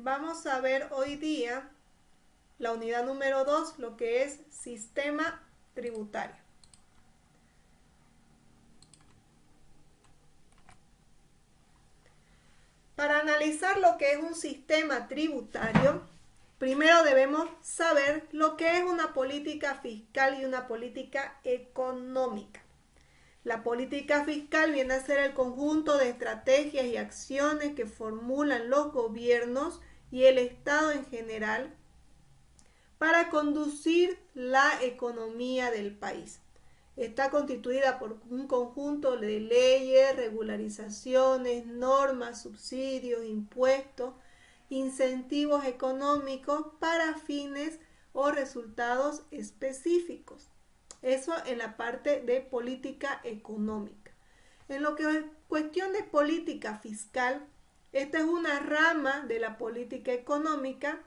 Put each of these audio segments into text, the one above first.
Vamos a ver hoy día la unidad número 2, lo que es sistema tributario. Para analizar lo que es un sistema tributario, primero debemos saber lo que es una política fiscal y una política económica. La política fiscal viene a ser el conjunto de estrategias y acciones que formulan los gobiernos y el Estado en general para conducir la economía del país. Está constituida por un conjunto de leyes, regularizaciones, normas, subsidios, impuestos, incentivos económicos para fines o resultados específicos. Eso en la parte de política económica. En lo que es cuestión de política fiscal, esta es una rama de la política económica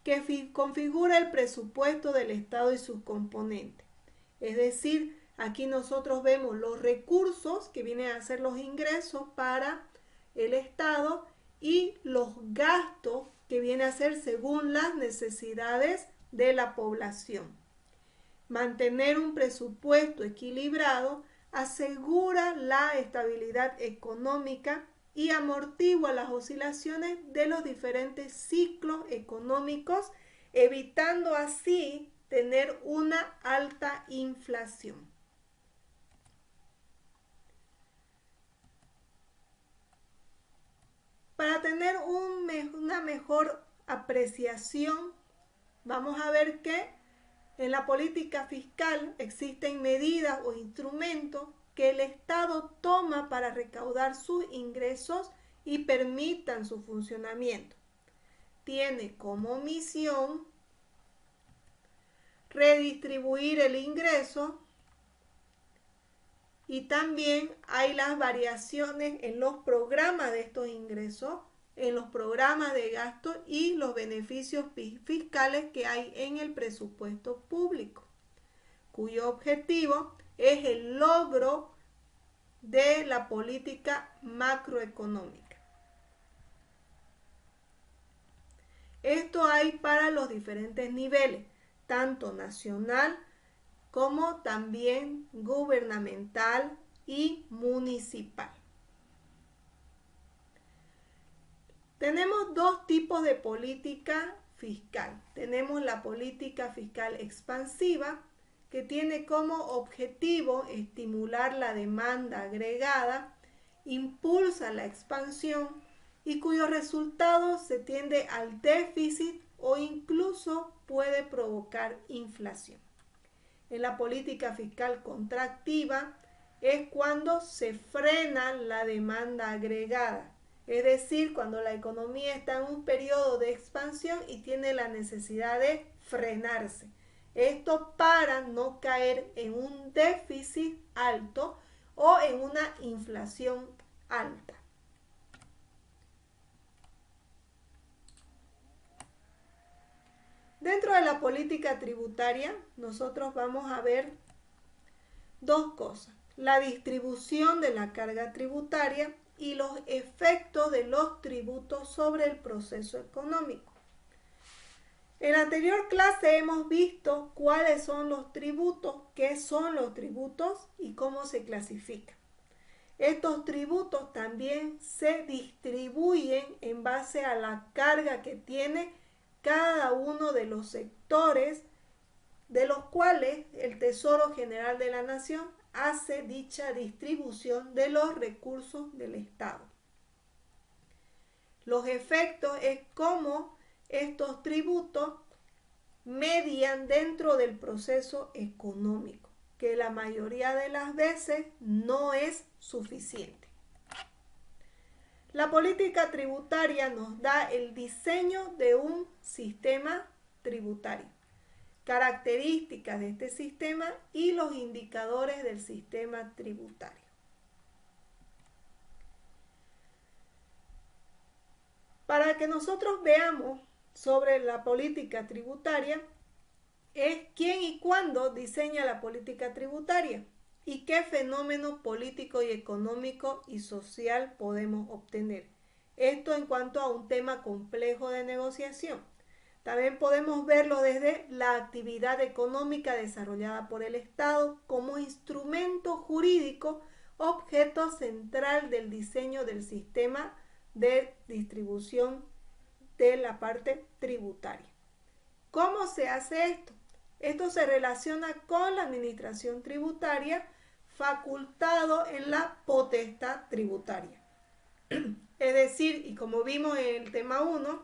que configura el presupuesto del Estado y sus componentes. Es decir, aquí nosotros vemos los recursos que vienen a ser los ingresos para el Estado y los gastos que vienen a ser según las necesidades de la población. Mantener un presupuesto equilibrado asegura la estabilidad económica y amortigua las oscilaciones de los diferentes ciclos económicos, evitando así tener una alta inflación. Para tener una mejor apreciación, vamos a ver que en la política fiscal existen medidas o instrumentos que el Estado toma para recaudar sus ingresos y permitan su funcionamiento. Tiene como misión redistribuir el ingreso y también hay las variaciones en los programas de estos ingresos, en los programas de gasto y los beneficios fiscales que hay en el presupuesto público, cuyo objetivo es el logro de la política macroeconómica. Esto hay para los diferentes niveles, tanto nacional como también gubernamental y municipal. Tenemos dos tipos de política fiscal. Tenemos la política fiscal expansiva, que tiene como objetivo estimular la demanda agregada, impulsa la expansión y cuyo resultado se tiende al déficit o incluso puede provocar inflación. En la política fiscal contractiva es cuando se frena la demanda agregada, es decir, cuando la economía está en un periodo de expansión y tiene la necesidad de frenarse. Esto para no caer en un déficit alto o en una inflación alta. Dentro de la política tributaria, nosotros vamos a ver dos cosas: la distribución de la carga tributaria y los efectos de los tributos sobre el proceso económico. En la anterior clase hemos visto cuáles son los tributos, qué son los tributos y cómo se clasifican. Estos tributos también se distribuyen en base a la carga que tiene cada uno de los sectores de los cuales el Tesoro General de la Nación hace dicha distribución de los recursos del Estado. Los efectos es cómo estos tributos median dentro del proceso económico, que la mayoría de las veces no es suficiente. La política tributaria nos da el diseño de un sistema tributario, características de este sistema y los indicadores del sistema tributario. Para que nosotros veamos sobre la política tributaria, es quién y cuándo diseña la política tributaria y qué fenómeno político y económico y social podemos obtener. Esto en cuanto a un tema complejo de negociación. También podemos verlo desde la actividad económica desarrollada por el Estado como instrumento jurídico, objeto central del diseño del sistema de distribución de la parte tributaria. ¿Cómo se hace esto? Esto se relaciona con la administración tributaria, facultado en la potestad tributaria. Es decir, y como vimos en el tema 1,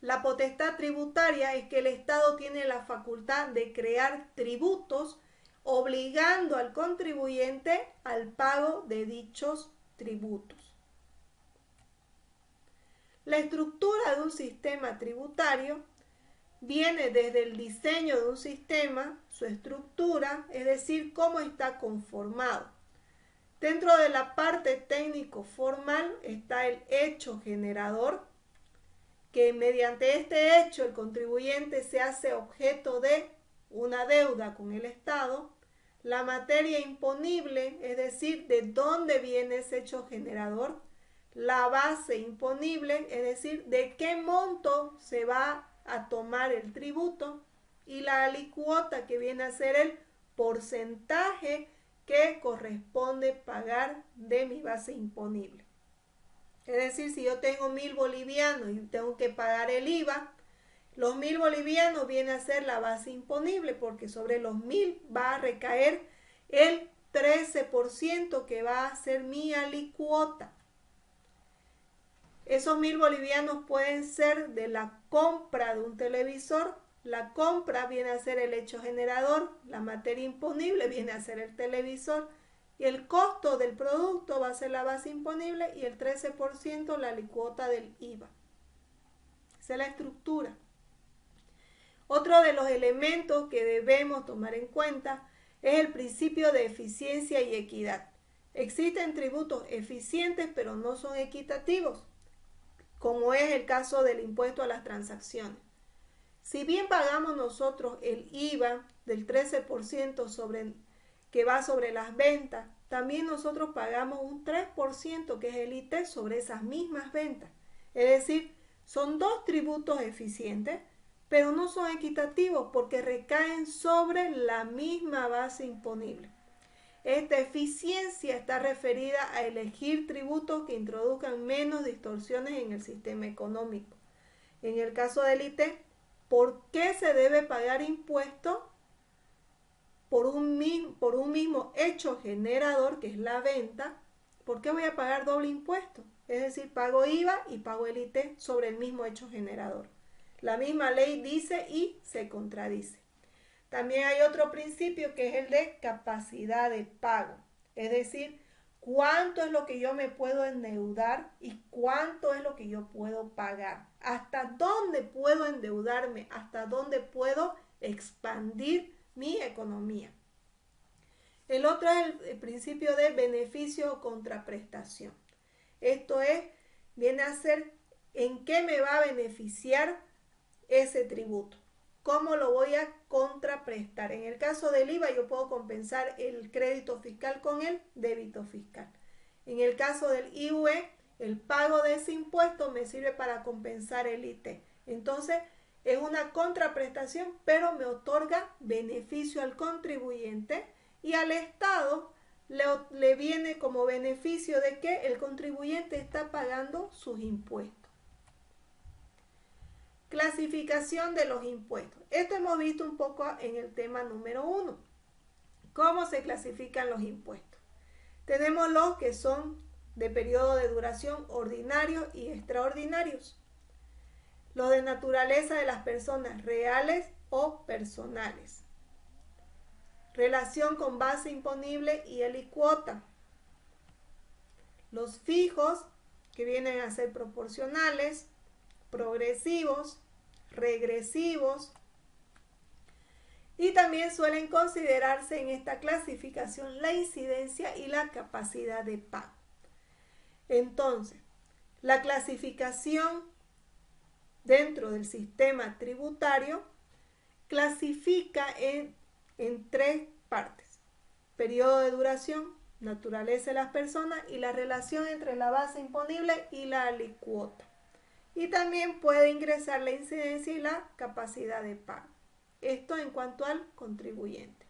la potestad tributaria es que el Estado tiene la facultad de crear tributos, obligando al contribuyente al pago de dichos tributos. La estructura de un sistema tributario viene desde el diseño de un sistema, su estructura, es decir, cómo está conformado. Dentro de la parte técnico-formal está el hecho generador, que mediante este hecho el contribuyente se hace objeto de una deuda con el Estado. La materia imponible, es decir, de dónde viene ese hecho generador. La base imponible, es decir, de qué monto se va a tomar el tributo. Y la alicuota, que viene a ser el porcentaje que corresponde pagar de mi base imponible. Es decir, si yo tengo 1.000 bolivianos y tengo que pagar el IVA, los 1.000 bolivianos viene a ser la base imponible, porque sobre los 1.000 va a recaer el 13% que va a ser mi alicuota. Esos 1.000 bolivianos pueden ser de la compra de un televisor. La compra viene a ser el hecho generador, la materia imponible viene a ser el televisor, y el costo del producto va a ser la base imponible y el 13% la alicuota del IVA. Esa es la estructura. Otro de los elementos que debemos tomar en cuenta es el principio de eficiencia y equidad. Existen tributos eficientes pero no son equitativos, como es el caso del impuesto a las transacciones. Si bien pagamos nosotros el IVA del 13% que va sobre las ventas, también nosotros pagamos un 3% que es el IT sobre esas mismas ventas. Es decir, son dos tributos eficientes, pero no son equitativos porque recaen sobre la misma base imponible. Esta eficiencia está referida a elegir tributos que introduzcan menos distorsiones en el sistema económico. En el caso del IT, ¿por qué se debe pagar impuesto por un mismo hecho generador, que es la venta? ¿Por qué voy a pagar doble impuesto? Es decir, pago IVA y pago el IT sobre el mismo hecho generador. La misma ley dice y se contradice. También hay otro principio que es el de capacidad de pago. Es decir, cuánto es lo que yo me puedo endeudar y cuánto es lo que yo puedo pagar. Hasta dónde puedo endeudarme, hasta dónde puedo expandir mi economía. El otro es el principio de beneficio o contraprestación. Esto es, viene a ser en qué me va a beneficiar ese tributo. ¿Cómo lo voy a contraprestar? En el caso del IVA yo puedo compensar el crédito fiscal con el débito fiscal. En el caso del IUE, el pago de ese impuesto me sirve para compensar el IT. Entonces, es una contraprestación, pero me otorga beneficio al contribuyente y al Estado le viene como beneficio de que el contribuyente está pagando sus impuestos. Clasificación de los impuestos. Esto hemos visto un poco en el tema número 1. ¿Cómo se clasifican los impuestos? Tenemos los que son de periodo de duración ordinarios y extraordinarios. Los de naturaleza de las personas reales o personales. Relación con base imponible y alicuota. Los fijos, que vienen a ser proporcionales, progresivos, regresivos, y también suelen considerarse en esta clasificación la incidencia y la capacidad de pago. Entonces, la clasificación dentro del sistema tributario clasifica en tres partes: periodo de duración, naturaleza de las personas y la relación entre la base imponible y la alicuota. Y también puede ingresar la incidencia y la capacidad de pago. Esto en cuanto al contribuyente.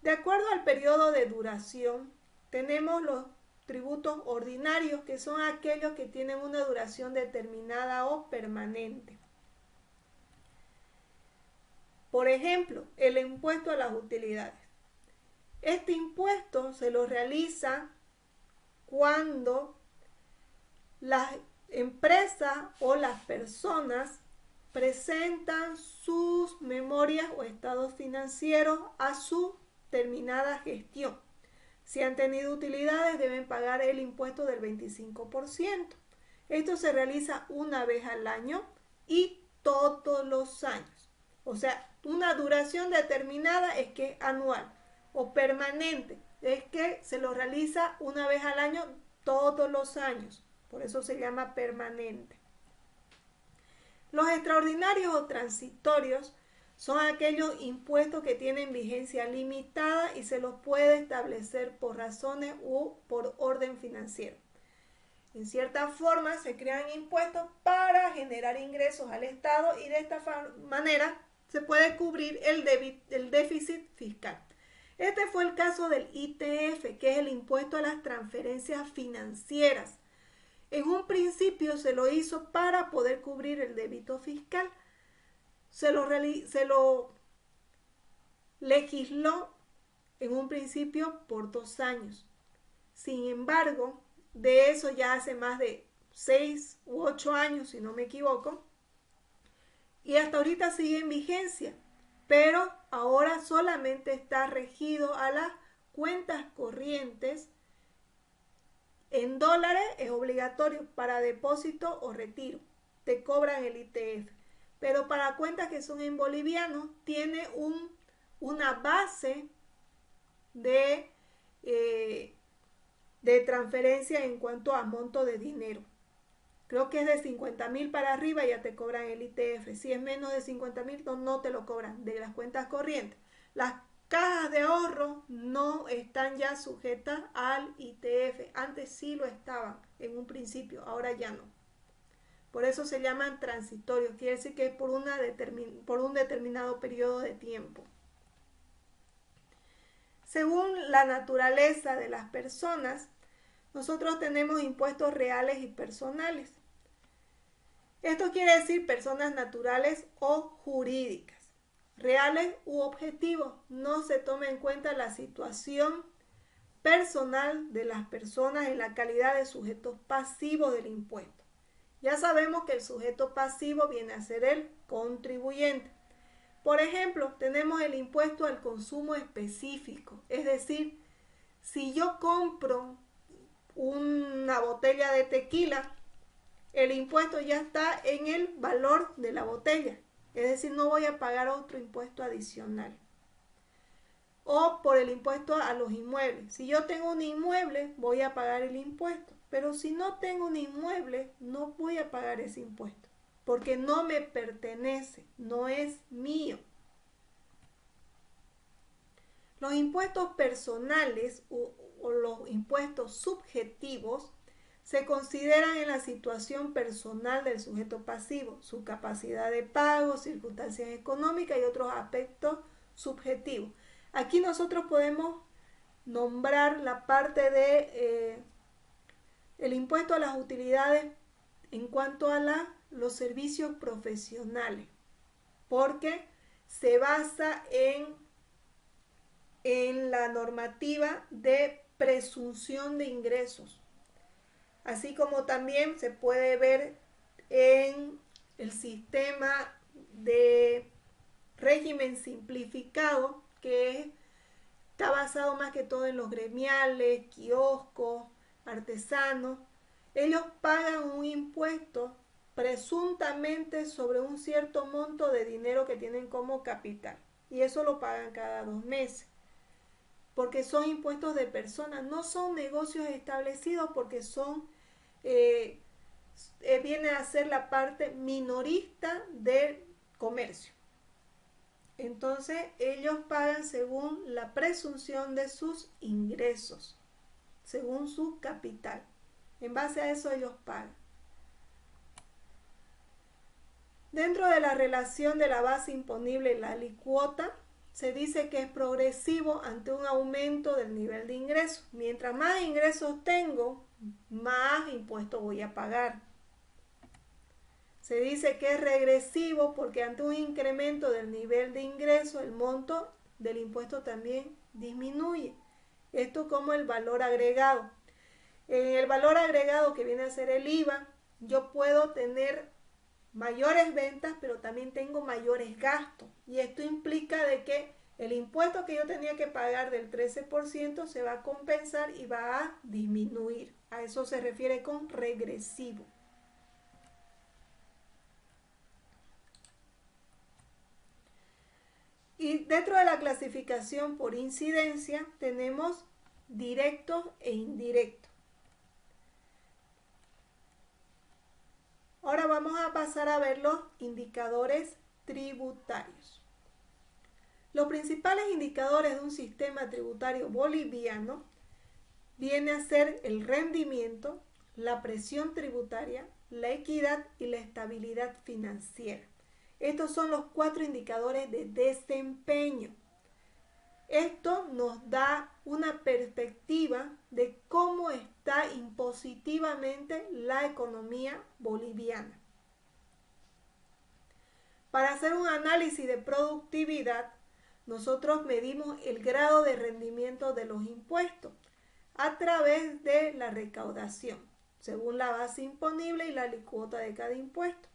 De acuerdo al periodo de duración, tenemos los tributos ordinarios, que son aquellos que tienen una duración determinada o permanente. Por ejemplo, el impuesto a las utilidades. Este impuesto se lo realiza cuando las empresas o las personas presentan sus memorias o estados financieros a su terminada gestión. Si han tenido utilidades, deben pagar el impuesto del 25%. Esto se realiza una vez al año y todos los años. O sea, una duración determinada es que es anual, o permanente es que se lo realiza una vez al año todos los años. Por eso se llama permanente. Los extraordinarios o transitorios son aquellos impuestos que tienen vigencia limitada y se los puede establecer por razones u por orden financiero. En cierta forma se crean impuestos para generar ingresos al Estado y de esta manera se puede cubrir el déficit fiscal. Este fue el caso del ITF, que es el impuesto a las transferencias financieras. En un principio se lo hizo para poder cubrir el débito fiscal. Se lo legisló en un principio por 2 años. Sin embargo, de eso ya hace más de 6 u 8 años, si no me equivoco, y hasta ahorita sigue en vigencia, pero ahora solamente está regido a las cuentas corrientes. En dólares es obligatorio para depósito o retiro, te cobran el ITF, pero para cuentas que son en bolivianos tiene una base de transferencia en cuanto a monto de dinero. Creo que es de 50.000 para arriba ya te cobran el ITF. Si es menos de 50.000 no te lo cobran de las cuentas corrientes. Las cajas de ahorro no están ya sujetas al ITF. Antes sí lo estaban en un principio, ahora ya no. Por eso se llaman transitorios. Quiere decir que es por un determinado periodo de tiempo. Según la naturaleza de las personas, nosotros tenemos impuestos reales y personales. Esto quiere decir personas naturales o jurídicas. Reales u objetivos, no se toma en cuenta la situación personal de las personas en la calidad de sujetos pasivos del impuesto. Ya sabemos que el sujeto pasivo viene a ser el contribuyente. Por ejemplo, tenemos el impuesto al consumo específico, es decir, si yo compro una botella de tequila, el impuesto ya está en el valor de la botella, es decir, no voy a pagar otro impuesto adicional. O por el impuesto a los inmuebles. Si yo tengo un inmueble, voy a pagar el impuesto, pero si no tengo un inmueble, no voy a pagar ese impuesto, porque no me pertenece, no es mío. Los impuestos personales o los impuestos subjetivos se consideran en la situación personal del sujeto pasivo, su capacidad de pago, circunstancias económicas y otros aspectos subjetivos. Aquí nosotros podemos nombrar la parte de el impuesto a las utilidades en cuanto a los servicios profesionales, porque se basa en la normativa de presunción de ingresos, así como también se puede ver en el sistema de régimen simplificado, que está basado más que todo en los gremiales, kioscos, artesanos. Ellos pagan un impuesto presuntamente sobre un cierto monto de dinero que tienen como capital, y eso lo pagan cada 2 meses. Porque son impuestos de personas, no son negocios establecidos, porque viene a ser la parte minorista del comercio. Entonces ellos pagan según la presunción de sus ingresos, según su capital. En base a eso ellos pagan. Dentro de la relación de la base imponible y la alícuota, se dice que es progresivo ante un aumento del nivel de ingresos. Mientras más ingresos tengo, más impuestos voy a pagar. Se dice que es regresivo porque ante un incremento del nivel de ingreso, el monto del impuesto también disminuye. Esto como el valor agregado. En el valor agregado, que viene a ser el IVA, yo puedo tener mayores ventas, pero también tengo mayores gastos. Y esto implica de que el impuesto que yo tenía que pagar del 13% se va a compensar y va a disminuir. A eso se refiere con regresivo. Y dentro de la clasificación por incidencia tenemos directos e indirectos. Ahora vamos a pasar a ver los indicadores tributarios. Los principales indicadores de un sistema tributario boliviano viene a ser el rendimiento, la presión tributaria, la equidad y la estabilidad financiera. Estos son los 4 indicadores de desempeño. Esto nos da una perspectiva de cómo está impositivamente la economía boliviana. Para hacer un análisis de productividad, nosotros medimos el grado de rendimiento de los impuestos a través de la recaudación, según la base imponible y la alícuota de cada impuesto.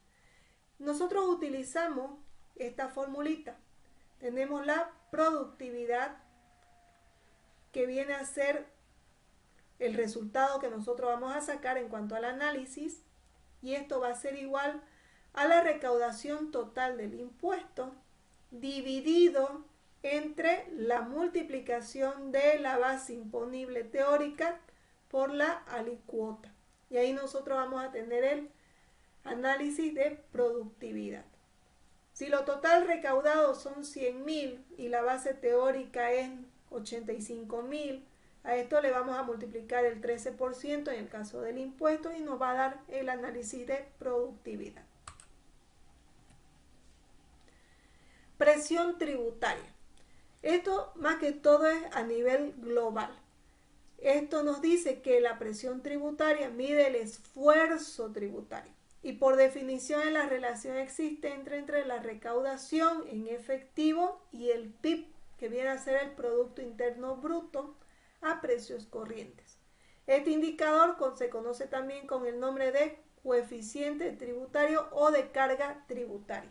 Nosotros utilizamos esta formulita. Tenemos la productividad, que viene a ser el resultado que nosotros vamos a sacar en cuanto al análisis, y esto va a ser igual a la recaudación total del impuesto dividido entre la multiplicación de la base imponible teórica por la alícuota. Y ahí nosotros vamos a tener el análisis de productividad. Si lo total recaudado son 100.000 y la base teórica es 85.000, a esto le vamos a multiplicar el 13% en el caso del impuesto y nos va a dar el análisis de productividad. Presión tributaria. Esto más que todo es a nivel global. Esto nos dice que la presión tributaria mide el esfuerzo tributario y por definición es la relación existente entre la recaudación en efectivo y el PIB, que viene a ser el Producto Interno Bruto, a precios corrientes. Este indicador se conoce también con el nombre de coeficiente tributario o de carga tributaria.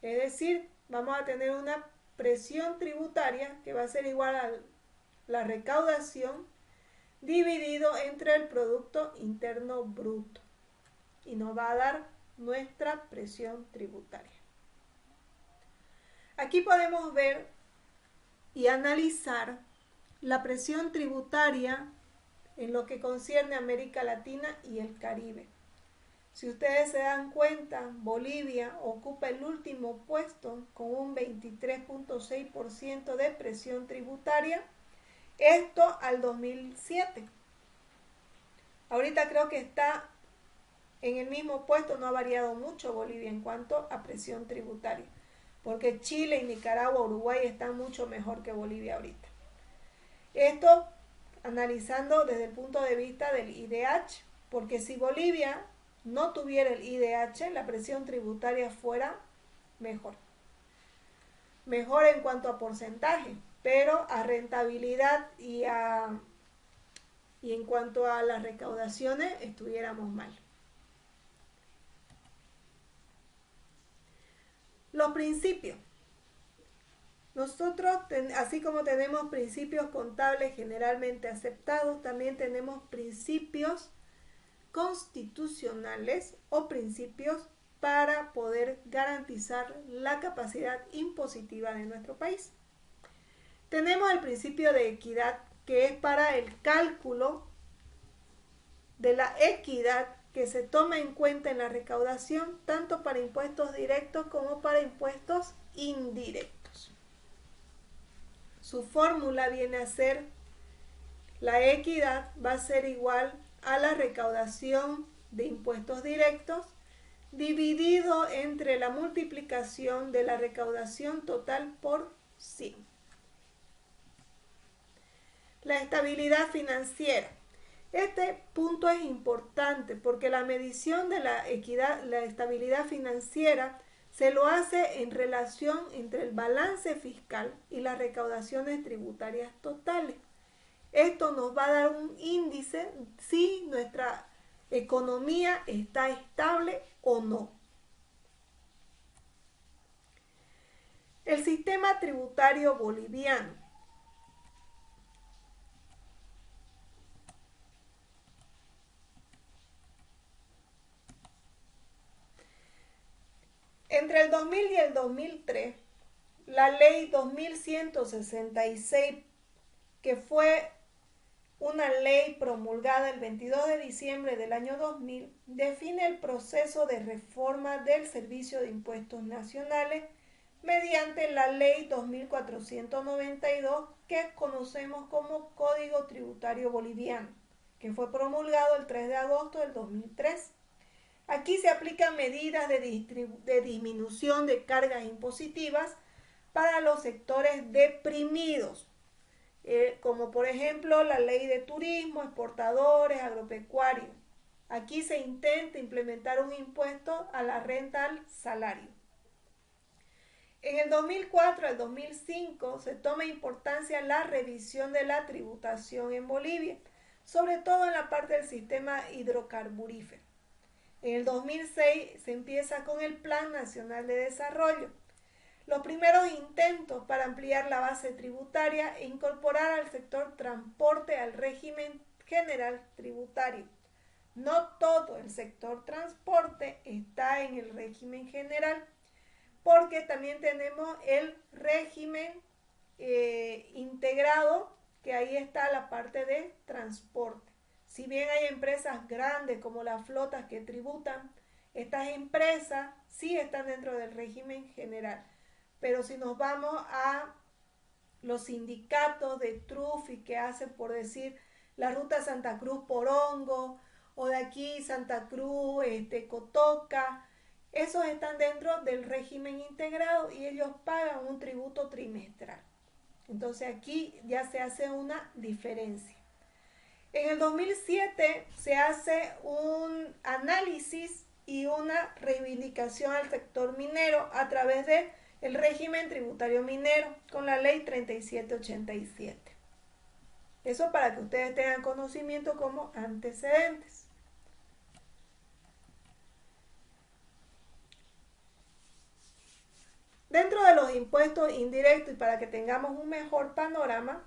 Es decir, vamos a tener una presión tributaria que va a ser igual a la recaudación dividido entre el Producto Interno Bruto y nos va a dar nuestra presión tributaria. Aquí podemos ver y analizar la presión tributaria en lo que concierne a América Latina y el Caribe. Si ustedes se dan cuenta, Bolivia ocupa el último puesto con un 23.6% de presión tributaria, esto al 2007. Ahorita creo que está en el mismo puesto, no ha variado mucho Bolivia en cuanto a presión tributaria, porque Chile y Nicaragua, Uruguay están mucho mejor que Bolivia ahorita. Esto analizando desde el punto de vista del IDH, porque si Bolivia no tuviera el IDH, la presión tributaria fuera mejor. Mejor en cuanto a porcentaje, pero a rentabilidad y en cuanto a las recaudaciones estuviéramos mal. Los principios. Nosotros, así como tenemos principios contables generalmente aceptados, también tenemos principios constitucionales o principios para poder garantizar la capacidad impositiva de nuestro país. Tenemos el principio de equidad, que es para el cálculo de la equidad que se toma en cuenta en la recaudación tanto para impuestos directos como para impuestos indirectos. Su fórmula viene a ser: la equidad va a ser igual a la recaudación de impuestos directos dividido entre la multiplicación de la recaudación total por 100. La estabilidad financiera. Este punto es importante porque la medición de la equidad, la estabilidad financiera, se lo hace en relación entre el balance fiscal y las recaudaciones tributarias totales. Esto nos va a dar un índice si nuestra economía está estable o no. El sistema tributario boliviano. Entre el 2000 y el 2003, la ley 2166, que fue una ley promulgada el 22 de diciembre del año 2000, define el proceso de reforma del Servicio de Impuestos Nacionales mediante la ley 2492, que conocemos como Código Tributario Boliviano, que fue promulgado el 3 de agosto del 2003. Aquí se aplican medidas de disminución de cargas impositivas para los sectores deprimidos, como por ejemplo la ley de turismo, exportadores, agropecuarios. Aquí se intenta implementar un impuesto a la renta al salario. En el 2004 al 2005 se toma importancia la revisión de la tributación en Bolivia, sobre todo en la parte del sistema hidrocarburífero. En el 2006 se empieza con el Plan Nacional de Desarrollo. Los primeros intentos para ampliar la base tributaria e incorporar al sector transporte al régimen general tributario. No todo el sector transporte está en el régimen general, porque también tenemos el régimen integrado, que ahí está la parte de transporte. Si bien hay empresas grandes como las flotas que tributan, estas empresas sí están dentro del régimen general. Pero si nos vamos a los sindicatos de trufi que hacen, por decir, la ruta Santa Cruz-Porongo, o de aquí Santa Cruz, Cotoca, esos están dentro del régimen integrado y ellos pagan un tributo trimestral. Entonces aquí ya se hace una diferencia. En el 2007 se hace un análisis y una reivindicación al sector minero a través de el régimen tributario minero con la ley 3787. Eso para que ustedes tengan conocimiento como antecedentes. Dentro de los impuestos indirectos, y para que tengamos un mejor panorama,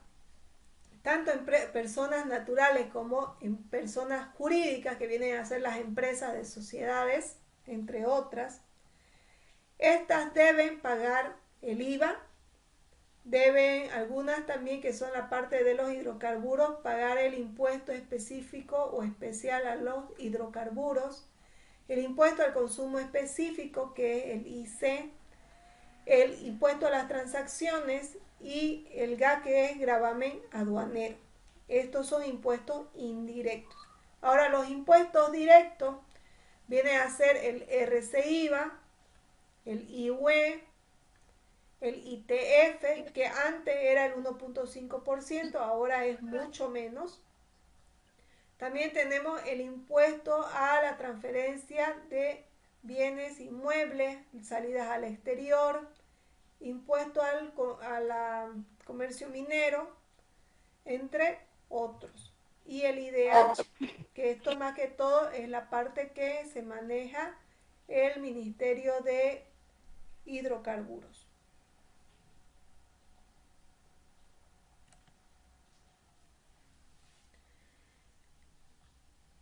tanto en personas naturales como en personas jurídicas, que vienen a ser las empresas de sociedades, entre otras, estas deben pagar el IVA, deben, algunas también que son la parte de los hidrocarburos, pagar el impuesto específico o especial a los hidrocarburos, el impuesto al consumo específico, que es el IC, el impuesto a las transacciones y el GA, que es gravamen aduanero. Estos son impuestos indirectos. Ahora, los impuestos directos vienen a ser el RCIVA, el IUE, el ITF, que antes era el 1.5%, ahora es mucho menos. También tenemos el impuesto a la transferencia de bienes inmuebles, salidas al exterior, impuesto al comercio minero, entre otros. Y el IDH, que esto más que todo es la parte que se maneja el Ministerio de Hidrocarburos.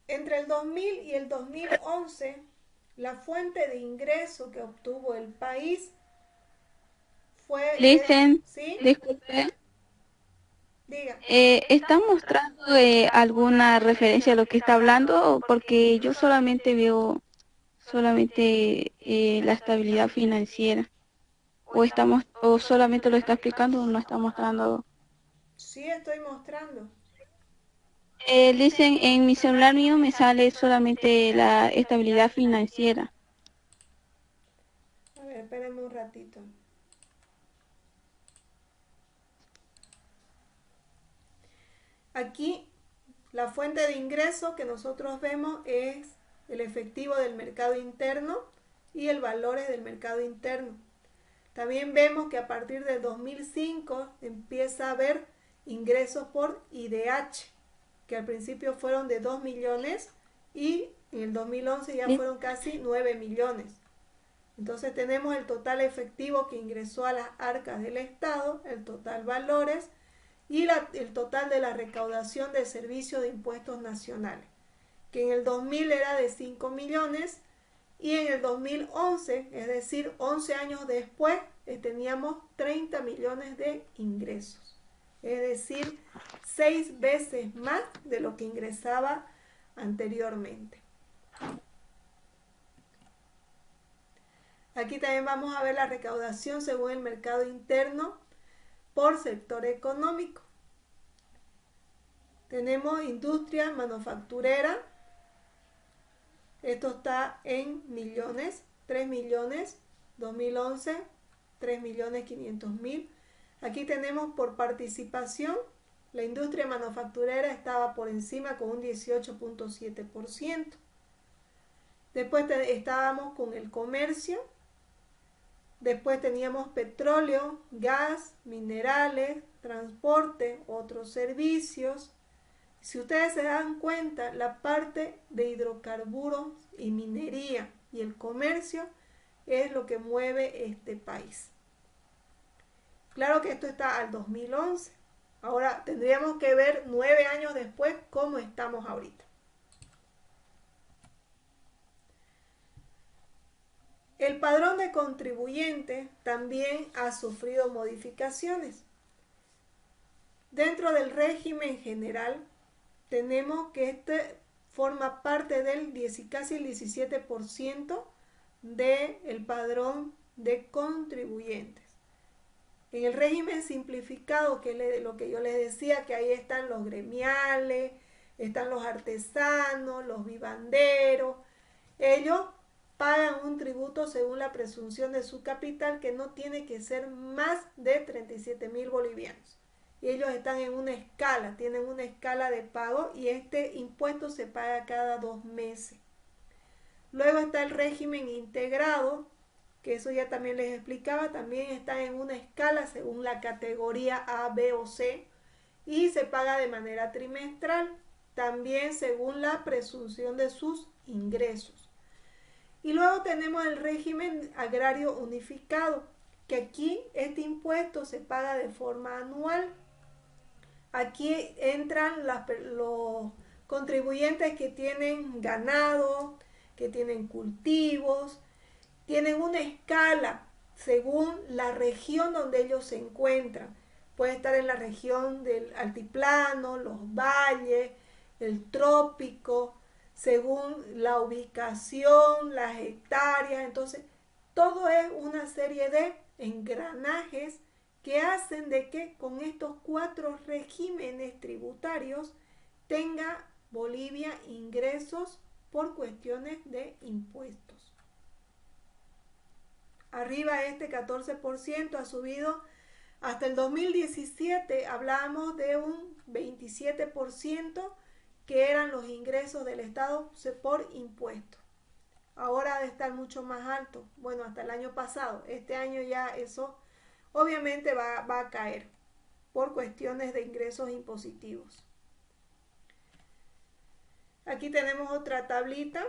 Entre el 2000 y el 2011, la fuente de ingreso que obtuvo el país fue... Listen, ¿Sí? disculpe. Diga. ¿Está mostrando alguna referencia a lo que está hablando? Porque yo solamente veo solamente la estabilidad financiera. O solamente lo está explicando o no está mostrando. Sí, estoy mostrando. Dicen en mi celular mío me sale solamente la estabilidad financiera. A ver, espérenme un ratito. Aquí la fuente de ingreso que nosotros vemos es el efectivo del mercado interno y el valores del mercado interno. También vemos que a partir del 2005 empieza a haber ingresos por IDH, que al principio fueron de 2 millones y en el 2011 ya ¿Sí? fueron casi 9 millones. Entonces tenemos el total efectivo que ingresó a las arcas del Estado, el total valores y el total de la recaudación de servicios de impuestos nacionales, que en el 2000 era de 5 millones y en el 2011, es decir, 11 años después, teníamos 30 millones de ingresos. Es decir, 6 veces más de lo que ingresaba anteriormente. Aquí también vamos a ver la recaudación según el mercado interno por sector económico. Tenemos industria manufacturera, esto está en millones, 3 millones, 2011, 3 millones 500 mil. Aquí tenemos por participación, la industria manufacturera estaba por encima con un 18.7%. Después estábamos con el comercio, después teníamos petróleo, gas, minerales, transporte, otros servicios. Si ustedes se dan cuenta, la parte de hidrocarburos y minería y el comercio es lo que mueve este país. Claro que esto está al 2011. Ahora tendríamos que ver 9 años después cómo estamos ahorita. El padrón de contribuyentes también ha sufrido modificaciones. Dentro del régimen general tenemos que este forma parte del casi el 17% del padrón de contribuyentes. En el régimen simplificado, que es lo que yo les decía, que ahí están los gremiales, están los artesanos, los vivanderos, ellos pagan un tributo según la presunción de su capital que no tiene que ser más de 37.000 bolivianos. Y ellos están en una escala, tienen una escala de pago y este impuesto se paga cada 2 meses. Luego está el régimen integrado, que eso ya también les explicaba, también está en una escala según la categoría A, B o C y se paga de manera trimestral, también según la presunción de sus ingresos. Y luego tenemos el régimen agrario unificado, que aquí este impuesto se paga de forma anual. Aquí entran los contribuyentes que tienen ganado, que tienen cultivos, tienen una escala según la región donde ellos se encuentran. Puede estar en la región del altiplano, los valles, el trópico, según la ubicación, las hectáreas. Entonces, todo es una serie de engranajes que hacen de que con estos 4 regímenes tributarios tenga Bolivia ingresos por cuestiones de impuestos. Arriba este 14% ha subido hasta el 2017, hablábamos de un 27% que eran los ingresos del Estado por impuestos. Ahora de estar mucho más alto, bueno, hasta el año pasado. Este año ya eso obviamente va a caer por cuestiones de ingresos impositivos. Aquí tenemos otra tablita.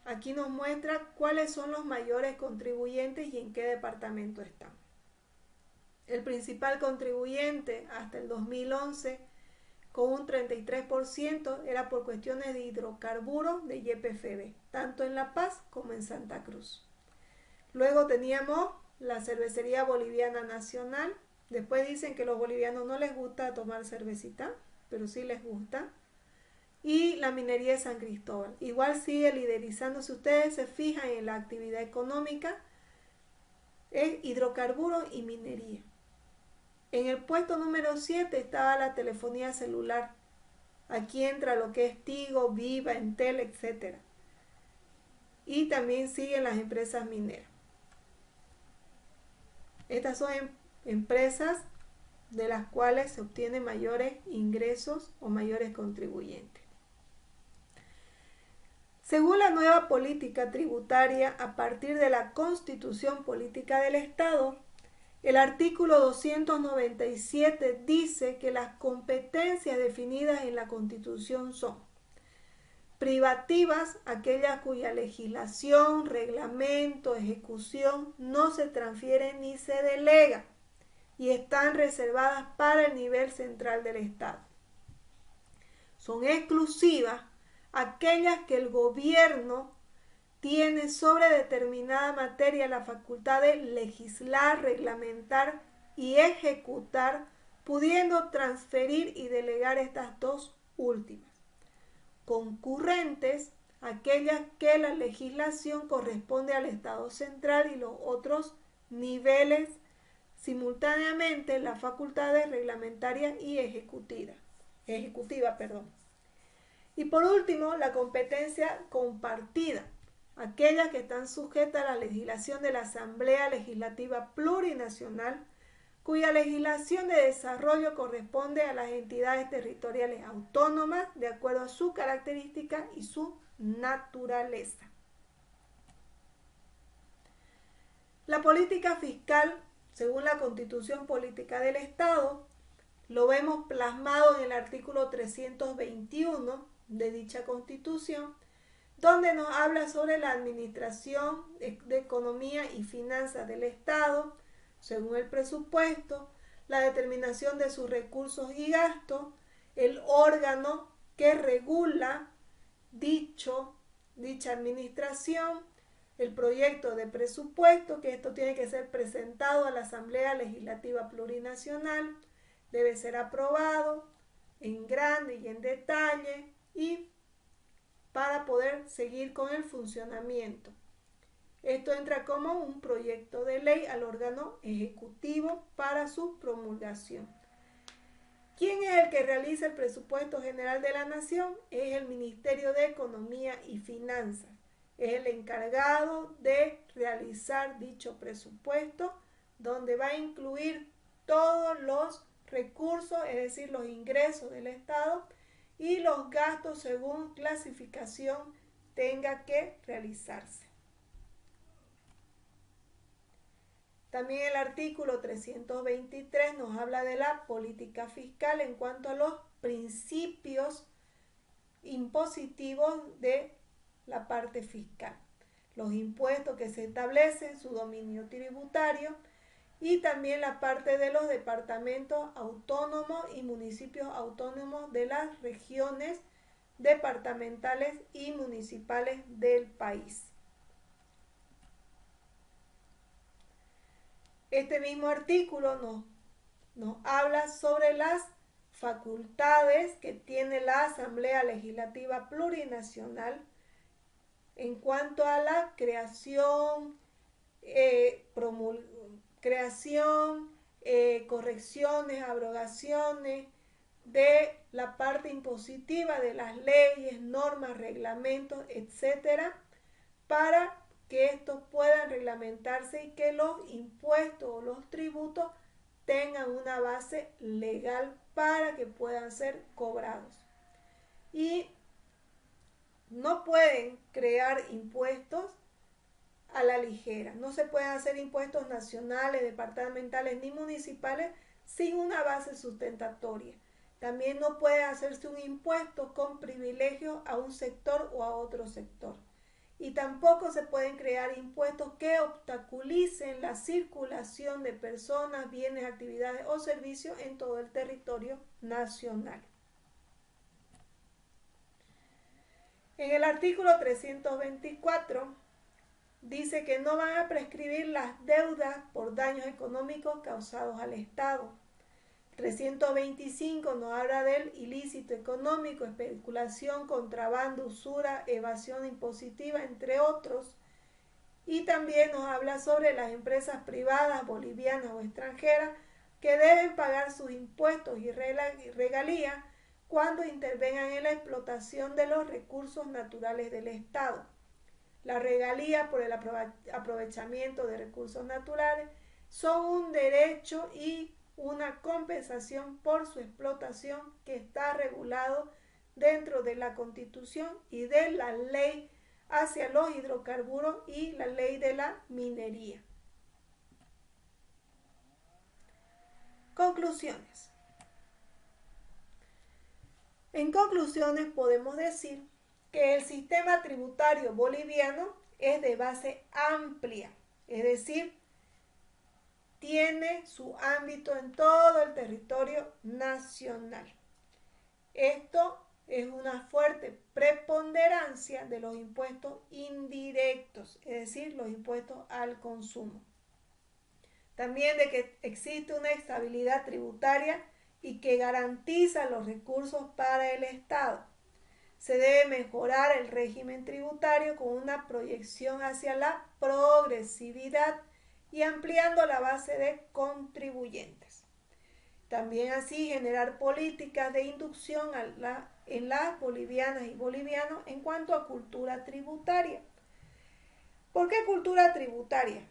Aquí nos muestra cuáles son los mayores contribuyentes y en qué departamento están. El principal contribuyente hasta el 2011 con un 33% era por cuestiones de hidrocarburos de YPFB, tanto en La Paz como en Santa Cruz. Luego teníamos la Cervecería Boliviana Nacional Después dicen que los bolivianos no les gusta tomar cervecita, pero sí les gusta. Y la minería de San Cristóbal. Igual sigue liderizándose. Ustedes se fijan en la actividad económica, es hidrocarburos y minería. En el puesto número 7 estaba la telefonía celular. Aquí entra lo que es Tigo, Viva, Entel, etc. Y también siguen las empresas mineras. Estas son empresas de las cuales se obtienen mayores ingresos o mayores contribuyentes. Según la nueva política tributaria, a partir de la Constitución Política del Estado, el artículo 297 dice que las competencias definidas en la Constitución son privativas, aquellas cuya legislación, reglamento, ejecución no se transfiere ni se delega y están reservadas para el nivel central del Estado. Son exclusivas aquellas que el gobierno tiene sobre determinada materia la facultad de legislar, reglamentar y ejecutar, pudiendo transferir y delegar estas dos últimas. Concurrentes, aquellas que la legislación corresponde al Estado central y los otros niveles simultáneamente las facultades reglamentarias y ejecutiva. Y por último, la competencia compartida, aquellas que están sujetas a la legislación de la Asamblea Legislativa Plurinacional, cuya legislación de desarrollo corresponde a las entidades territoriales autónomas de acuerdo a su característica y su naturaleza. La política fiscal, según la Constitución Política del Estado, lo vemos plasmado en el artículo 321 de dicha Constitución, donde nos habla sobre la administración de economía y finanzas del Estado, según el presupuesto, la determinación de sus recursos y gastos, el órgano que regula dicha administración, el proyecto de presupuesto, que esto tiene que ser presentado a la Asamblea Legislativa Plurinacional, debe ser aprobado en grande y en detalle y para poder seguir con el funcionamiento. Esto entra como un proyecto de ley al órgano ejecutivo para su promulgación. ¿Quién es el que realiza el presupuesto general de la nación? Es el Ministerio de Economía y Finanzas. Es el encargado de realizar dicho presupuesto, donde va a incluir todos los recursos, es decir, los ingresos del Estado y los gastos según clasificación tenga que realizarse. También el artículo 323 nos habla de la política fiscal en cuanto a los principios impositivos de la parte fiscal. Los impuestos que se establecen, su dominio tributario y también la parte de los departamentos autónomos y municipios autónomos de las regiones departamentales y municipales del país. Este mismo artículo nos habla sobre las facultades que tiene la Asamblea Legislativa Plurinacional en cuanto a la creación, correcciones, abrogaciones de la parte impositiva de las leyes, normas, reglamentos, etcétera, para que estos puedan reglamentarse y que los impuestos o los tributos tengan una base legal para que puedan ser cobrados. Y no pueden crear impuestos a la ligera. No se pueden hacer impuestos nacionales, departamentales ni municipales sin una base sustentatoria. También no puede hacerse un impuesto con privilegio a un sector o a otro sector. Y tampoco se pueden crear impuestos que obstaculicen la circulación de personas, bienes, actividades o servicios en todo el territorio nacional. En el artículo 324 dice que no van a prescribir las deudas por daños económicos causados al Estado. 325 nos habla del ilícito económico, especulación, contrabando, usura, evasión impositiva, entre otros. Y también nos habla sobre las empresas privadas bolivianas o extranjeras que deben pagar sus impuestos y regalías cuando intervengan en la explotación de los recursos naturales del Estado. Las regalías por el aprovechamiento de recursos naturales son un derecho y una compensación por su explotación que está regulado dentro de la Constitución y de la ley hacia los hidrocarburos y la ley de la minería. Conclusiones. En conclusiones podemos decir que el sistema tributario boliviano es de base amplia, es decir, tiene su ámbito en todo el territorio nacional. Esto es una fuerte preponderancia de los impuestos indirectos, es decir, los impuestos al consumo. También de que existe una estabilidad tributaria y que garantiza los recursos para el Estado. Se debe mejorar el régimen tributario con una proyección hacia la progresividad y ampliando la base de contribuyentes. También así generar políticas de inducción en las bolivianas y bolivianos en cuanto a cultura tributaria. ¿Por qué cultura tributaria?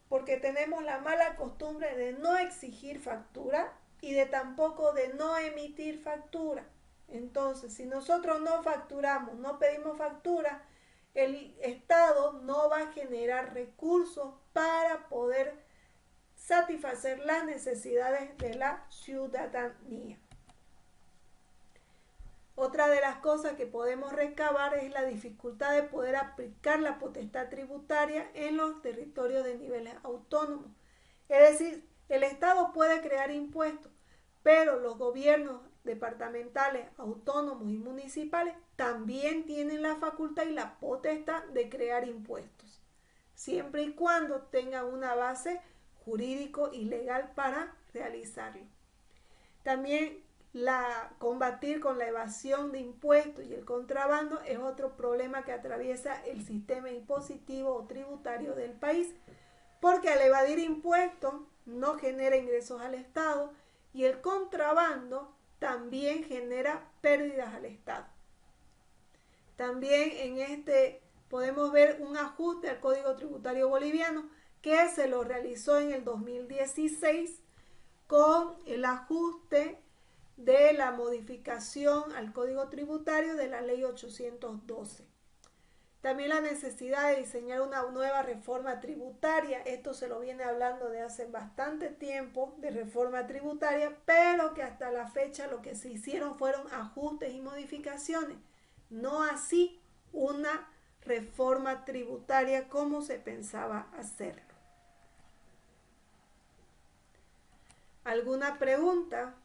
Porque tenemos la mala costumbre de no exigir factura y de tampoco de no emitir factura. Entonces, si nosotros no facturamos, no pedimos factura, el Estado no va a generar recursos para poder satisfacer las necesidades de la ciudadanía. Otra de las cosas que podemos recabar es la dificultad de poder aplicar la potestad tributaria en los territorios de niveles autónomos. Es decir, el Estado puede crear impuestos, pero los gobiernos departamentales, autónomos y municipales también tienen la facultad y la potestad de crear impuestos, siempre y cuando tengan una base jurídico y legal para realizarlo. También combatir con la evasión de impuestos y el contrabando es otro problema que atraviesa el sistema impositivo o tributario del país, porque al evadir impuestos no genera ingresos al Estado y el contrabando también genera pérdidas al Estado. También en podemos ver un ajuste al Código Tributario Boliviano que se lo realizó en el 2016 con el ajuste de la modificación al Código Tributario de la Ley 812. También la necesidad de diseñar una nueva reforma tributaria. Esto se lo viene hablando de hace bastante tiempo, de reforma tributaria, pero que hasta la fecha lo que se hicieron fueron ajustes y modificaciones. No así una reforma tributaria como se pensaba hacerlo. ¿Alguna pregunta?